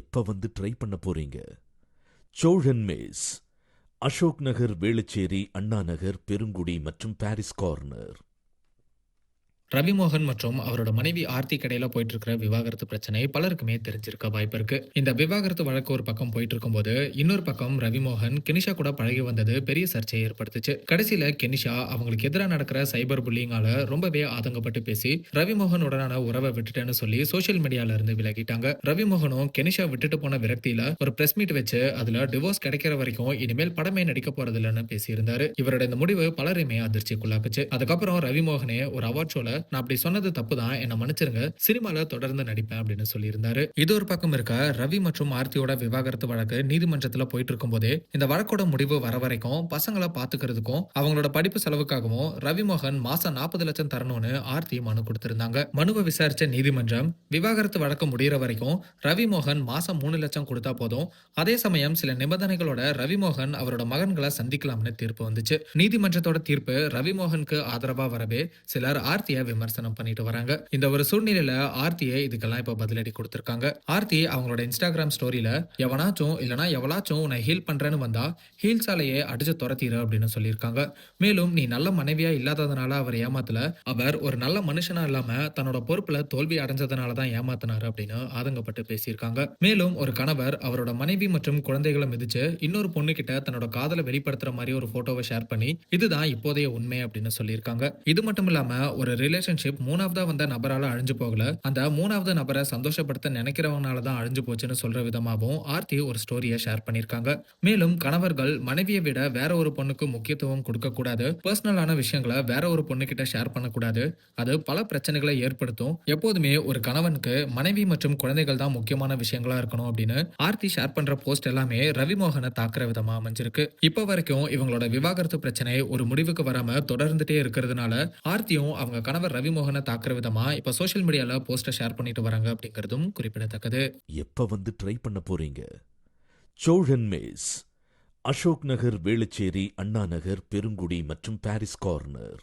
எப்ப வந்து ட்ரை பண்ண போறீங்க? சோழன் மேஸ், அசோக் நகர், வேளச்சேரி, அண்ணா நகர், பெருங்குடி மற்றும் பாரிஸ் கார்னர். ரவிமோகன் மற்றும் அவரோட மனைவி ஆர்த்தி கடையில போயிட்டு இருக்கிற விவாகரத்து பிரச்சனை பலருக்குமே தெரிஞ்சிருக்க வாய்ப்பு இருக்கு. இந்த விவாகரத்து வழக்கு ஒரு பக்கம் போயிட்டு இருக்கும்போது, இன்னொரு பக்கம் ரவிமோகன் கெனிஷா கூட பழகி வந்தது பெரிய சர்ச்சையை ஏற்படுத்துச்சு. கடைசியில கெனிஷா அவங்களுக்கு எதிராக நடக்கிற சைபர் புல்லிங்கால ரொம்பவே ஆதங்கப்பட்டு பேசி ரவிமோகன் உடனான உறவை விட்டுட்டேன்னு சொல்லி சோசியல் மீடியால இருந்து விலகிட்டாங்க. ரவிமோகனும் கெனிஷா விட்டுட்டு போன விரக்தியில ஒரு பிரஸ் மீட் வச்சு அதுல டிவோர்ஸ் கிடைக்கிற வரைக்கும் இனிமேல் படமே நடிக்க போறது இல்லைன்னு பேசியிருந்தாரு. இவரோட இந்த முடிவு பலரையுமே அதிர்ச்சிக்குள்ளாக்குச்சு. அதுக்கப்புறம் ரவிமோகனே ஒரு அவார்ட் ஷோல நான் அப்படி சொன்னது தப்பு தான், என்ன மன்னிச்சிருங்க, சினிமால தொடர்ந்து நடிப்பேன் அப்படின்னு சொல்லியிருந்தாரு. இது ஒரு பக்கம் இருக்க, ரவி மற்றும் ஆர்த்தியோட விவாகரத்து வழக்கு நீதிமன்றத்துல போயிட்டு இருக்கும் போதே இந்த வழக்கோட முடிவு வர வரைக்கும் பசங்களை பாத்துக்கிறதுக்கும் அவங்களோட படிப்பு செலவுக்காகவும் ரவிமோகன் மாசம் 40 லட்சம் தரணும்னு ஆர்த்தி மனு கொடுத்திருந்தாங்க. மனுவை விசாரிச்ச நீதிமன்றம் விவாகரத்து வழக்கு முடிகிற வரைக்கும் ரவிமோகன் மாசம் 3 லட்சம் கொடுத்தா போதும், அதே சமயம் சில நிபந்தனைகளோட ரவிமோகன் அவரோட மகன்களை சந்திக்கலாம்னு தீர்ப்பு வந்துச்சு. நீதிமன்றத்தோட தீர்ப்பு ரவிமோகனுக்கு ஆதரவா வரவே சிலர் ஆர்த்தியை விமர்சனம் பண்ணிட்டு வராங்க. இந்த ஒரு சூழ்நிலையில ஆர்த்தியை இதுக்கெல்லாம் இப்ப பதிலடி கொடுத்திருக்காங்க. ஆர்த்தி அவங்களோட இன்ஸ்டாகிராம் ஸ்டோரியில எவனாச்சும் இல்லனா எவளாச்சும் உன்னை ஹீல் பண்றேன்னு வந்தா ஹீல்ஸாலேயே அடிச்சு துரத்திரு அப்படின்னு சொல்லியிருக்காங்க. மேலும் நீ நல்ல மனைவியா இல்லாததுனால அவர் ஏமாத்தல, அவர் ஒரு நல்ல மனுஷனா இல்லாம தன்னோட பொறுப்புல தோல்வி அடைஞ்சதுனால தான் ஏமாத்தினாரு அப்படின்னு ஆதங்கப்பட்டு பேசியிருக்காங்க. மேலும் ஒரு கணவர் அவரோட மனைவி மற்றும் குழந்தைகளை மிதிச்சு இன்னொரு பொண்ணு கிட்ட தன்னோட காதலை வெளிப்படுத்துற மாதிரி ஒரு போட்டோவை ஷேர் பண்ணி இதுதான் இப்போதைய உண்மை அப்படின்னு சொல்லியிருக்காங்க. இது மட்டும் இல்லாம ஒரு ரிலேஷன்ஷிப் மூணாவதா வந்த நபரால அழிஞ்சு போகல, அந்த மூணாவது நபரை சந்தோஷப்படுத்த நினைக்கிறவனால தான் அழிஞ்சு போச்சுன்னு சொல்ற விதமாகவும் ஆர்த்தி ஒரு ஸ்டோரியை ஷேர் பண்ணிருக்காங்க. மேலும் கணவர்கள் மனைவியை விட வேற ஒரு பொண்ணுக்கு முக்கியத்துவம் கொடுக்க கூடாது, பர்சனலான விஷயங்களை வேற ஒரு பொண்ணு கிட்ட ஷேர் பண்ணக்கூடாது, அது பல பிரச்சனைகளை ஏற்படுத்தும், எப்போதுமே ஒரு கணவனுக்கு மனைவி மற்றும் குழந்தைகள் தான் முக்கியமான விஷயங்களா இருக்கணும் அப்படின்னு ஆர்த்தி ஷேர் பண்ற போஸ்ட் எல்லாமே ரவிமோகனை தாக்குற விதமா அமைஞ்சிருக்கு. இப்ப வரைக்கும் இவங்களோட விவாகரத்து பிரச்சனை ஒரு முடிவுக்கு வராம தொடர்ந்துட்டே இருக்கிறதுனால ஆர்த்தியும் அவங்க கணவர் ரவிமோகனை தாக்குற விதமா இப்ப சோசியல் மீடியால போஸ்டர் ஷேர் பண்ணிட்டு வராங்க அப்படிங்கிறதும் குறிப்பிடத்தக்கது. எப்ப வந்து ட்ரை பண்ண போறீங்க? சோழன் மேஸ், அசோக் நகர், வேளச்சேரி, அண்ணா நகர், பெருங்குடி மற்றும் பாரிஸ் கார்னர்.